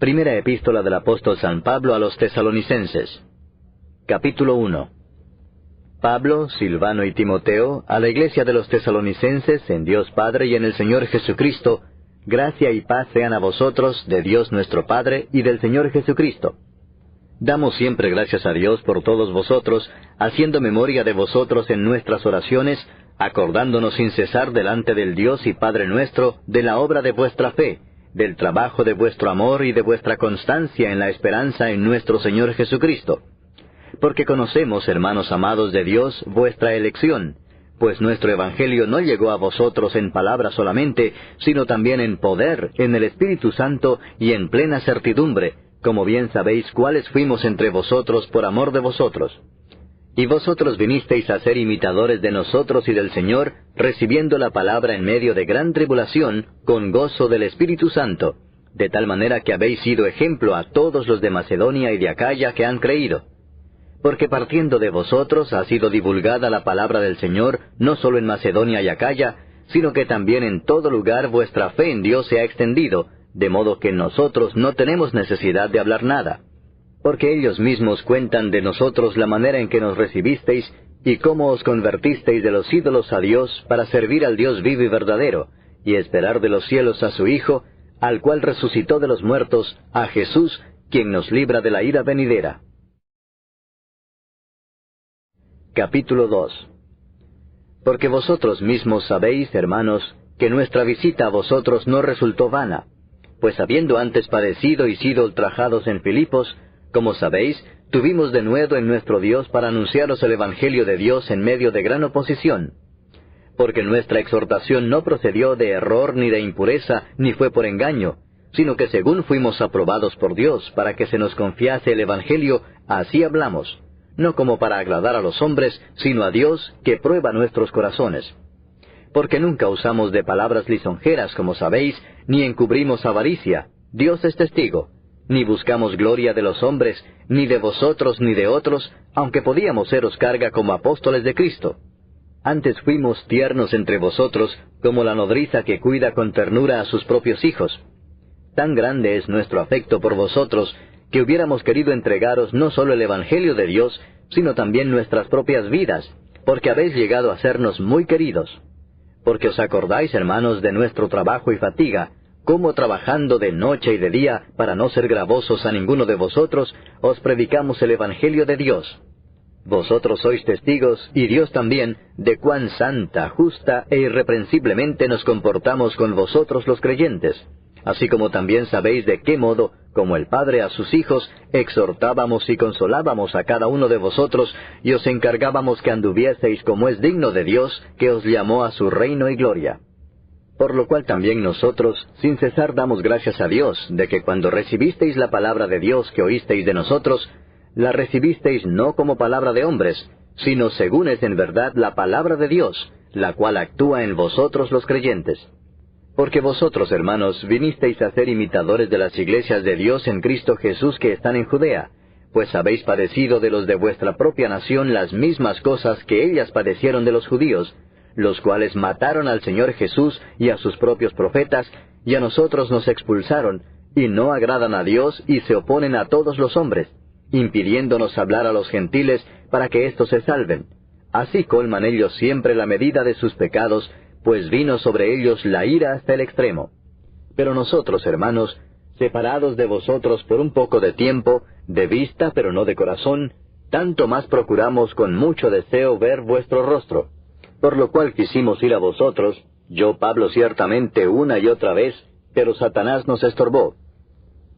Primera epístola del apóstol San Pablo a los Tesalonicenses. Capítulo 1. Pablo, Silvano y Timoteo, a la iglesia de los Tesalonicenses, en Dios Padre y en el Señor Jesucristo, gracia y paz sean a vosotros, de Dios nuestro Padre y del Señor Jesucristo. Damos siempre gracias a Dios por todos vosotros, haciendo memoria de vosotros en nuestras oraciones, acordándonos sin cesar delante del Dios y Padre nuestro de la obra de vuestra fe, del trabajo de vuestro amor y de vuestra constancia en la esperanza en nuestro Señor Jesucristo. Porque conocemos, hermanos amados de Dios, vuestra elección, pues nuestro Evangelio no llegó a vosotros en palabra solamente, sino también en poder, en el Espíritu Santo y en plena certidumbre, como bien sabéis cuáles fuimos entre vosotros por amor de vosotros. Y vosotros vinisteis a ser imitadores de nosotros y del Señor, recibiendo la palabra en medio de gran tribulación, con gozo del Espíritu Santo, de tal manera que habéis sido ejemplo a todos los de Macedonia y de Acaya que han creído. Porque partiendo de vosotros ha sido divulgada la palabra del Señor, no solo en Macedonia y Acaya, sino que también en todo lugar vuestra fe en Dios se ha extendido, de modo que nosotros no tenemos necesidad de hablar nada. Porque ellos mismos cuentan de nosotros la manera en que nos recibisteis, y cómo os convertisteis de los ídolos a Dios, para servir al Dios vivo y verdadero, y esperar de los cielos a su Hijo, al cual resucitó de los muertos, a Jesús, quien nos libra de la ira venidera. Capítulo 2. Porque vosotros mismos sabéis, hermanos, que nuestra visita a vosotros no resultó vana, pues habiendo antes padecido y sido ultrajados en Filipos, como sabéis, tuvimos denuedo en nuestro Dios para anunciaros el Evangelio de Dios en medio de gran oposición. Porque nuestra exhortación no procedió de error ni de impureza, ni fue por engaño, sino que según fuimos aprobados por Dios para que se nos confiase el Evangelio, así hablamos, no como para agradar a los hombres, sino a Dios, que prueba nuestros corazones. Porque nunca usamos de palabras lisonjeras, como sabéis, ni encubrimos avaricia, Dios es testigo. Ni buscamos gloria de los hombres, ni de vosotros ni de otros, aunque podíamos seros carga como apóstoles de Cristo. Antes fuimos tiernos entre vosotros, como la nodriza que cuida con ternura a sus propios hijos. Tan grande es nuestro afecto por vosotros, que hubiéramos querido entregaros no solo el Evangelio de Dios, sino también nuestras propias vidas, porque habéis llegado a sernos muy queridos. Porque os acordáis, hermanos, de nuestro trabajo y fatiga, cómo trabajando de noche y de día, para no ser gravosos a ninguno de vosotros, os predicamos el Evangelio de Dios. Vosotros sois testigos, y Dios también, de cuán santa, justa e irreprensiblemente nos comportamos con vosotros los creyentes, así como también sabéis de qué modo, como el Padre a sus hijos, exhortábamos y consolábamos a cada uno de vosotros, y os encargábamos que anduvieseis como es digno de Dios, que os llamó a su reino y gloria. Por lo cual también nosotros, sin cesar, damos gracias a Dios, de que cuando recibisteis la palabra de Dios que oísteis de nosotros, la recibisteis no como palabra de hombres, sino según es en verdad la palabra de Dios, la cual actúa en vosotros los creyentes. Porque vosotros, hermanos, vinisteis a ser imitadores de las iglesias de Dios en Cristo Jesús que están en Judea, pues habéis padecido de los de vuestra propia nación las mismas cosas que ellas padecieron de los judíos, los cuales mataron al Señor Jesús y a sus propios profetas, y a nosotros nos expulsaron, y no agradan a Dios y se oponen a todos los hombres, impidiéndonos hablar a los gentiles para que éstos se salven. Así colman ellos siempre la medida de sus pecados, pues vino sobre ellos la ira hasta el extremo. Pero nosotros, hermanos, separados de vosotros por un poco de tiempo, de vista pero no de corazón, tanto más procuramos con mucho deseo ver vuestro rostro. Por lo cual quisimos ir a vosotros, yo Pablo ciertamente una y otra vez, pero Satanás nos estorbó.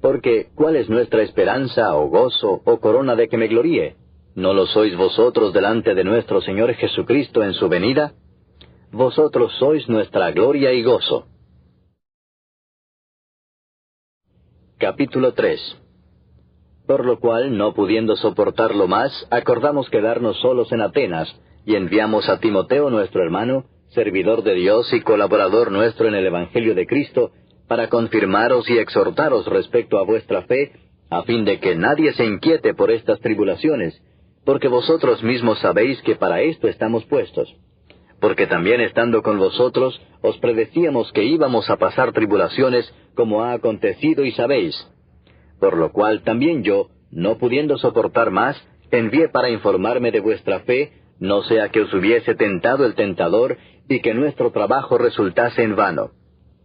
Porque, ¿cuál es nuestra esperanza, o gozo, o corona de que me gloríe? ¿No lo sois vosotros delante de nuestro Señor Jesucristo en su venida? Vosotros sois nuestra gloria y gozo. Capítulo 3. Por lo cual, no pudiendo soportarlo más, acordamos quedarnos solos en Atenas, y enviamos a Timoteo nuestro hermano, servidor de Dios y colaborador nuestro en el Evangelio de Cristo, para confirmaros y exhortaros respecto a vuestra fe, a fin de que nadie se inquiete por estas tribulaciones, porque vosotros mismos sabéis que para esto estamos puestos. Porque también estando con vosotros, os predecíamos que íbamos a pasar tribulaciones, como ha acontecido y sabéis. Por lo cual también yo, no pudiendo soportar más, envié para informarme de vuestra fe, no sea que os hubiese tentado el tentador, y que nuestro trabajo resultase en vano.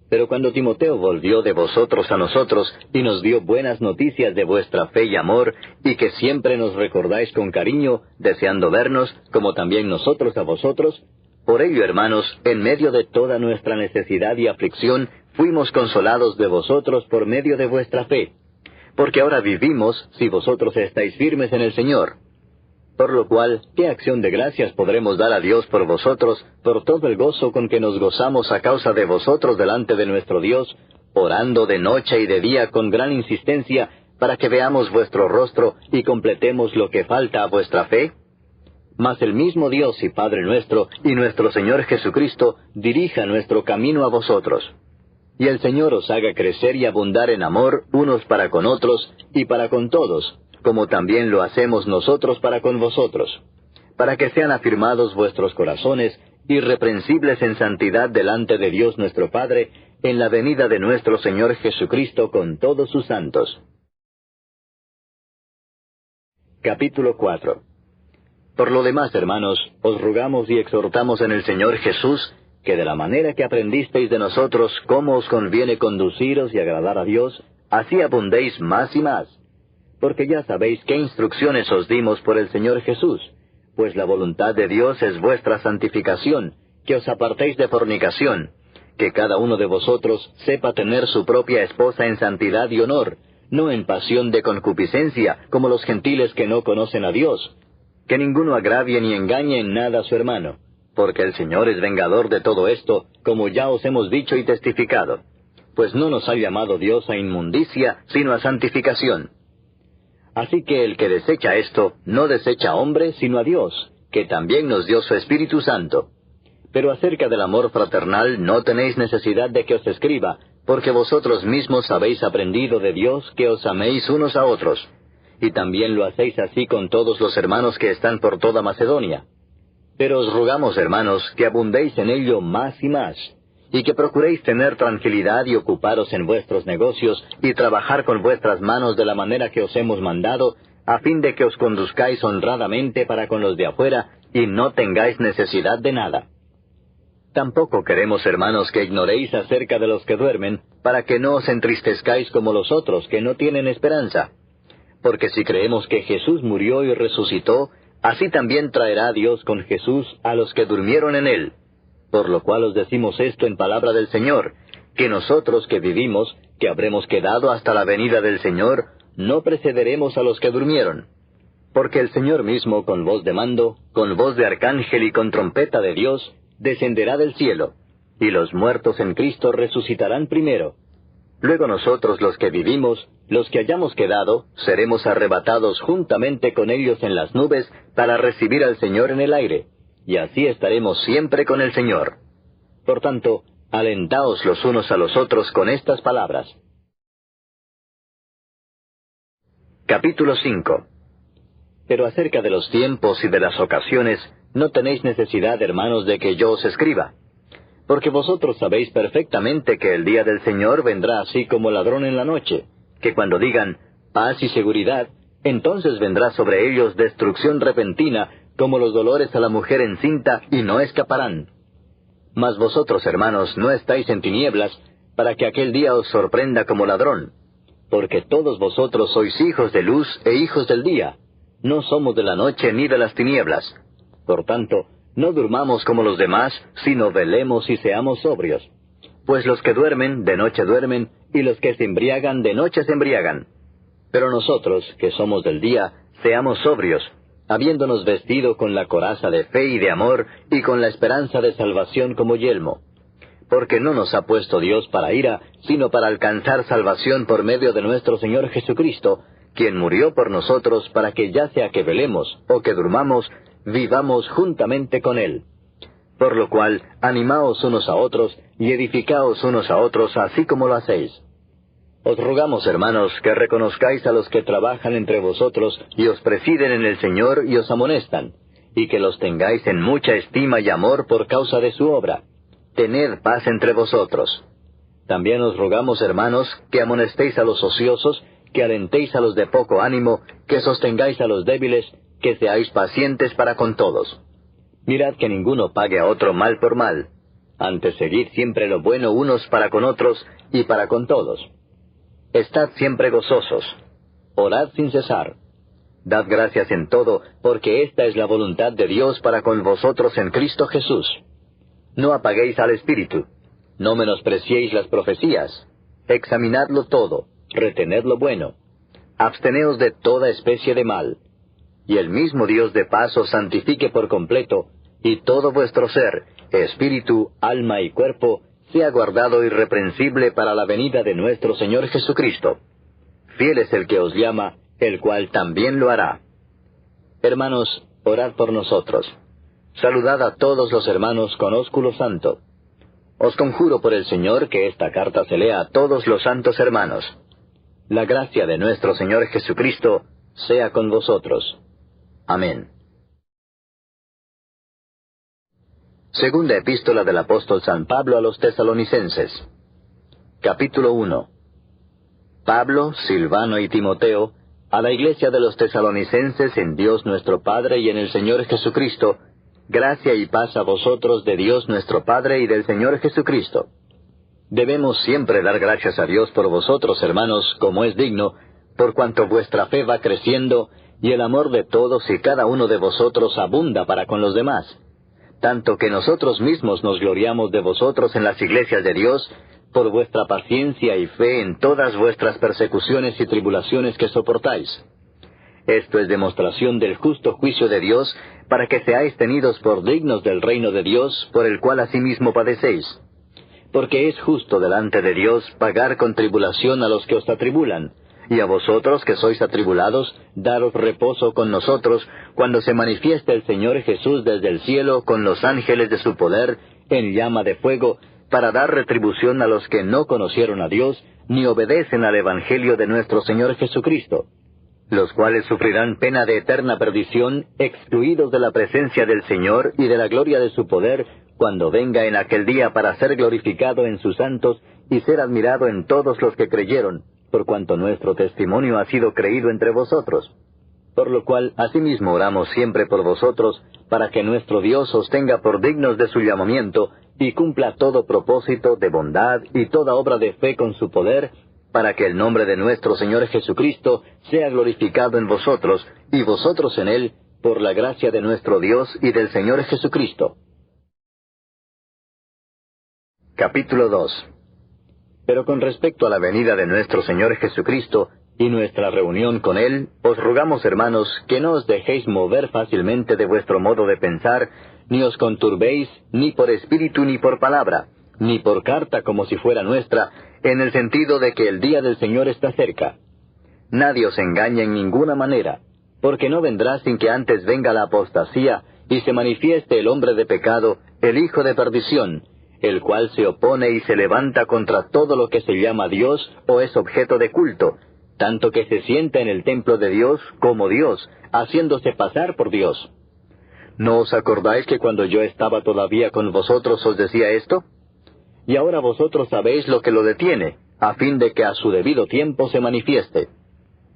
Pero cuando Timoteo volvió de vosotros a nosotros, y nos dio buenas noticias de vuestra fe y amor, y que siempre nos recordáis con cariño, deseando vernos, como también nosotros a vosotros, por ello, hermanos, en medio de toda nuestra necesidad y aflicción, fuimos consolados de vosotros por medio de vuestra fe. Porque ahora vivimos, si vosotros estáis firmes en el Señor. Por lo cual, ¿qué acción de gracias podremos dar a Dios por vosotros, por todo el gozo con que nos gozamos a causa de vosotros delante de nuestro Dios, orando de noche y de día con gran insistencia, para que veamos vuestro rostro y completemos lo que falta a vuestra fe? Mas el mismo Dios y Padre nuestro, y nuestro Señor Jesucristo, dirija nuestro camino a vosotros. Y el Señor os haga crecer y abundar en amor unos para con otros, y para con todos, como también lo hacemos nosotros para con vosotros, para que sean afirmados vuestros corazones, irreprensibles en santidad delante de Dios nuestro Padre, en la venida de nuestro Señor Jesucristo con todos sus santos. Capítulo 4. Por lo demás, hermanos, os rogamos y exhortamos en el Señor Jesús, que de la manera que aprendisteis de nosotros cómo os conviene conduciros y agradar a Dios, así abundéis más y más. Porque ya sabéis qué instrucciones os dimos por el Señor Jesús, pues la voluntad de Dios es vuestra santificación, que os apartéis de fornicación, que cada uno de vosotros sepa tener su propia esposa en santidad y honor, no en pasión de concupiscencia, como los gentiles que no conocen a Dios, que ninguno agravie ni engañe en nada a su hermano, porque el Señor es vengador de todo esto, como ya os hemos dicho y testificado, pues no nos ha llamado Dios a inmundicia, sino a santificación. Así que el que desecha esto, no desecha a hombre, sino a Dios, que también nos dio su Espíritu Santo. Pero acerca del amor fraternal no tenéis necesidad de que os escriba, porque vosotros mismos habéis aprendido de Dios que os améis unos a otros. Y también lo hacéis así con todos los hermanos que están por toda Macedonia. Pero os rogamos, hermanos, que abundéis en ello más y más, y que procuréis tener tranquilidad y ocuparos en vuestros negocios, y trabajar con vuestras manos de la manera que os hemos mandado, a fin de que os conduzcáis honradamente para con los de afuera, y no tengáis necesidad de nada. Tampoco queremos, hermanos, que ignoréis acerca de los que duermen, para que no os entristezcáis como los otros, que no tienen esperanza. Porque si creemos que Jesús murió y resucitó, así también traerá Dios con Jesús a los que durmieron en él. Por lo cual os decimos esto en palabra del Señor, que nosotros que vivimos, que habremos quedado hasta la venida del Señor, no precederemos a los que durmieron. Porque el Señor mismo, con voz de mando, con voz de arcángel y con trompeta de Dios, descenderá del cielo, y los muertos en Cristo resucitarán primero. Luego nosotros los que vivimos, los que hayamos quedado, seremos arrebatados juntamente con ellos en las nubes para recibir al Señor en el aire, y así estaremos siempre con el Señor. Por tanto, alentaos los unos a los otros con estas palabras. Capítulo 5. Pero acerca de los tiempos y de las ocasiones, no tenéis necesidad, hermanos, de que yo os escriba. Porque vosotros sabéis perfectamente que el día del Señor vendrá así como ladrón en la noche, que cuando digan paz y seguridad, entonces vendrá sobre ellos destrucción repentina, como los dolores a la mujer encinta, y no escaparán. Mas vosotros, hermanos, no estáis en tinieblas, para que aquel día os sorprenda como ladrón. Porque todos vosotros sois hijos de luz e hijos del día. No somos de la noche ni de las tinieblas. Por tanto, no durmamos como los demás, sino velemos y seamos sobrios. Pues los que duermen, de noche duermen, y los que se embriagan, de noche se embriagan. Pero nosotros, que somos del día, seamos sobrios, habiéndonos vestido con la coraza de fe y de amor, y con la esperanza de salvación como yelmo. Porque no nos ha puesto Dios para ira, sino para alcanzar salvación por medio de nuestro Señor Jesucristo, quien murió por nosotros para que ya sea que velemos o que durmamos, vivamos juntamente con Él. Por lo cual, animaos unos a otros, y edificaos unos a otros, así como lo hacéis. Os rogamos, hermanos, que reconozcáis a los que trabajan entre vosotros, y os presiden en el Señor, y os amonestan, y que los tengáis en mucha estima y amor por causa de su obra. Tened paz entre vosotros. También os rogamos, hermanos, que amonestéis a los ociosos, que alentéis a los de poco ánimo, que sostengáis a los débiles, que seáis pacientes para con todos. Mirad que ninguno pague a otro mal por mal. Antes seguid siempre lo bueno unos para con otros y para con todos. Estad siempre gozosos. Orad sin cesar. Dad gracias en todo, porque esta es la voluntad de Dios para con vosotros en Cristo Jesús. No apaguéis al Espíritu. No menospreciéis las profecías. Examinadlo todo, retened lo bueno. Absteneos de toda especie de mal. Y el mismo Dios de paz os santifique por completo, y todo vuestro ser, espíritu, alma y cuerpo, sea guardado irreprensible para la venida de nuestro Señor Jesucristo. Fiel es el que os llama, el cual también lo hará. Hermanos, orad por nosotros. Saludad a todos los hermanos con ósculo santo. Os conjuro por el Señor que esta carta se lea a todos los santos hermanos. La gracia de nuestro Señor Jesucristo sea con vosotros. Amén. Segunda epístola del apóstol San Pablo a los Tesalonicenses. Capítulo 1. Pablo, Silvano y Timoteo, a la iglesia de los Tesalonicenses en Dios nuestro Padre y en el Señor Jesucristo, gracia y paz a vosotros de Dios nuestro Padre y del Señor Jesucristo. Debemos siempre dar gracias a Dios por vosotros, hermanos, como es digno, por cuanto vuestra fe va creciendo, y el amor de todos y cada uno de vosotros abunda para con los demás. Tanto que nosotros mismos nos gloriamos de vosotros en las iglesias de Dios, por vuestra paciencia y fe en todas vuestras persecuciones y tribulaciones que soportáis. Esto es demostración del justo juicio de Dios, para que seáis tenidos por dignos del reino de Dios, por el cual asimismo padecéis. Porque es justo delante de Dios pagar con tribulación a los que os atribulan, y a vosotros que sois atribulados, daros reposo con nosotros, cuando se manifieste el Señor Jesús desde el cielo con los ángeles de su poder, en llama de fuego, para dar retribución a los que no conocieron a Dios, ni obedecen al Evangelio de nuestro Señor Jesucristo, los cuales sufrirán pena de eterna perdición, excluidos de la presencia del Señor y de la gloria de su poder, cuando venga en aquel día para ser glorificado en sus santos y ser admirado en todos los que creyeron, por cuanto nuestro testimonio ha sido creído entre vosotros. Por lo cual, asimismo oramos siempre por vosotros, para que nuestro Dios os tenga por dignos de su llamamiento, y cumpla todo propósito de bondad y toda obra de fe con su poder, para que el nombre de nuestro Señor Jesucristo sea glorificado en vosotros, y vosotros en Él, por la gracia de nuestro Dios y del Señor Jesucristo. Capítulo 2. Pero con respecto a la venida de nuestro Señor Jesucristo y nuestra reunión con Él, os rogamos, hermanos, que no os dejéis mover fácilmente de vuestro modo de pensar, ni os conturbéis, ni por espíritu ni por palabra, ni por carta como si fuera nuestra, en el sentido de que el día del Señor está cerca. Nadie os engañe en ninguna manera, porque no vendrá sin que antes venga la apostasía, y se manifieste el hombre de pecado, el hijo de perdición, el cual se opone y se levanta contra todo lo que se llama Dios o es objeto de culto, tanto que se sienta en el templo de Dios como Dios, haciéndose pasar por Dios. ¿No os acordáis que cuando yo estaba todavía con vosotros os decía esto? Y ahora vosotros sabéis lo que lo detiene, a fin de que a su debido tiempo se manifieste.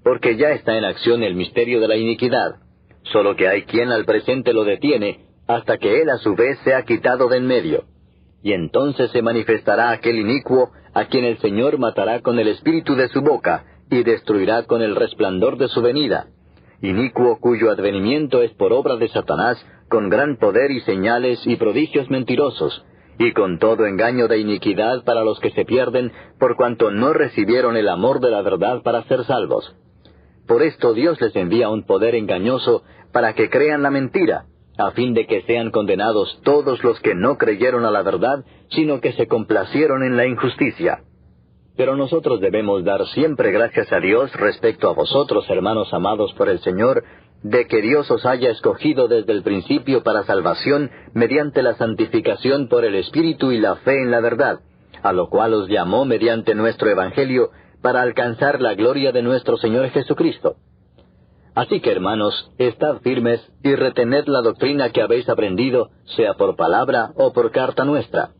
Porque ya está en acción el misterio de la iniquidad, solo que hay quien al presente lo detiene, hasta que él a su vez sea quitado de en medio. Y entonces se manifestará aquel inicuo, a quien el Señor matará con el espíritu de su boca, y destruirá con el resplandor de su venida. Inicuo cuyo advenimiento es por obra de Satanás, con gran poder y señales y prodigios mentirosos, y con todo engaño de iniquidad para los que se pierden, por cuanto no recibieron el amor de la verdad para ser salvos. Por esto Dios les envía un poder engañoso, para que crean la mentira, a fin de que sean condenados todos los que no creyeron a la verdad, sino que se complacieron en la injusticia. Pero nosotros debemos dar siempre gracias a Dios respecto a vosotros, hermanos amados por el Señor, de que Dios os haya escogido desde el principio para salvación, mediante la santificación por el Espíritu y la fe en la verdad, a lo cual os llamó mediante nuestro Evangelio, para alcanzar la gloria de nuestro Señor Jesucristo. Así que, hermanos, estad firmes y retened la doctrina que habéis aprendido, sea por palabra o por carta nuestra.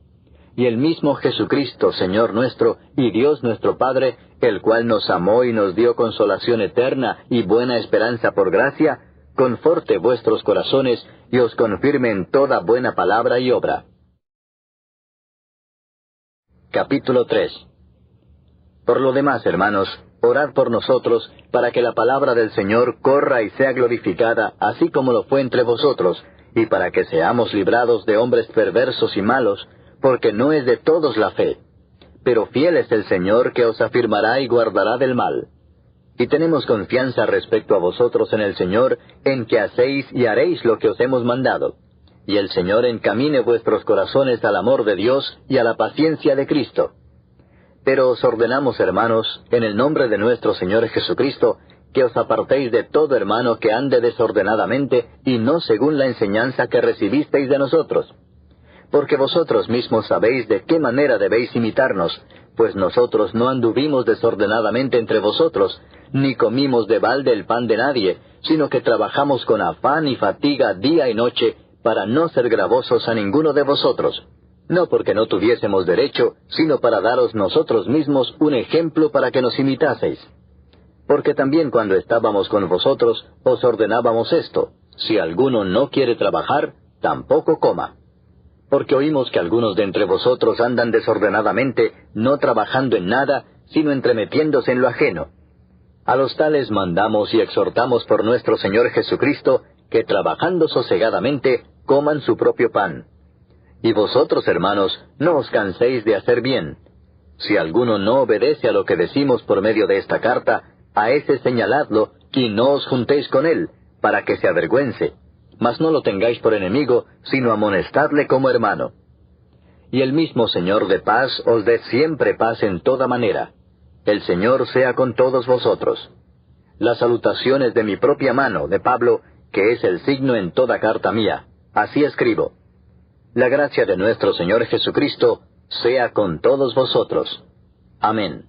Y el mismo Jesucristo, Señor nuestro, y Dios nuestro Padre, el cual nos amó y nos dio consolación eterna y buena esperanza por gracia, conforte vuestros corazones y os confirme en toda buena palabra y obra. Capítulo 3. Por lo demás, hermanos, orad por nosotros, para que la palabra del Señor corra y sea glorificada, así como lo fue entre vosotros, y para que seamos librados de hombres perversos y malos, porque no es de todos la fe. Pero fiel es el Señor, que os afirmará y guardará del mal. Y tenemos confianza respecto a vosotros en el Señor, en que hacéis y haréis lo que os hemos mandado. Y el Señor encamine vuestros corazones al amor de Dios y a la paciencia de Cristo. Pero os ordenamos, hermanos, en el nombre de nuestro Señor Jesucristo, que os apartéis de todo hermano que ande desordenadamente y no según la enseñanza que recibisteis de nosotros. Porque vosotros mismos sabéis de qué manera debéis imitarnos, pues nosotros no anduvimos desordenadamente entre vosotros, ni comimos de balde el pan de nadie, sino que trabajamos con afán y fatiga día y noche, para no ser gravosos a ninguno de vosotros. No porque no tuviésemos derecho, sino para daros nosotros mismos un ejemplo para que nos imitaseis. Porque también cuando estábamos con vosotros, os ordenábamos esto: si alguno no quiere trabajar, tampoco coma. Porque oímos que algunos de entre vosotros andan desordenadamente, no trabajando en nada, sino entremetiéndose en lo ajeno. A los tales mandamos y exhortamos por nuestro Señor Jesucristo, que trabajando sosegadamente, coman su propio pan. Y vosotros, hermanos, no os canséis de hacer bien. Si alguno no obedece a lo que decimos por medio de esta carta, a ese señaladlo, y no os juntéis con él, para que se avergüence. Mas no lo tengáis por enemigo, sino amonestadle como hermano. Y el mismo Señor de paz os dé siempre paz en toda manera. El Señor sea con todos vosotros. Las salutaciones de mi propia mano, de Pablo, que es el signo en toda carta mía. Así escribo. La gracia de nuestro Señor Jesucristo sea con todos vosotros. Amén.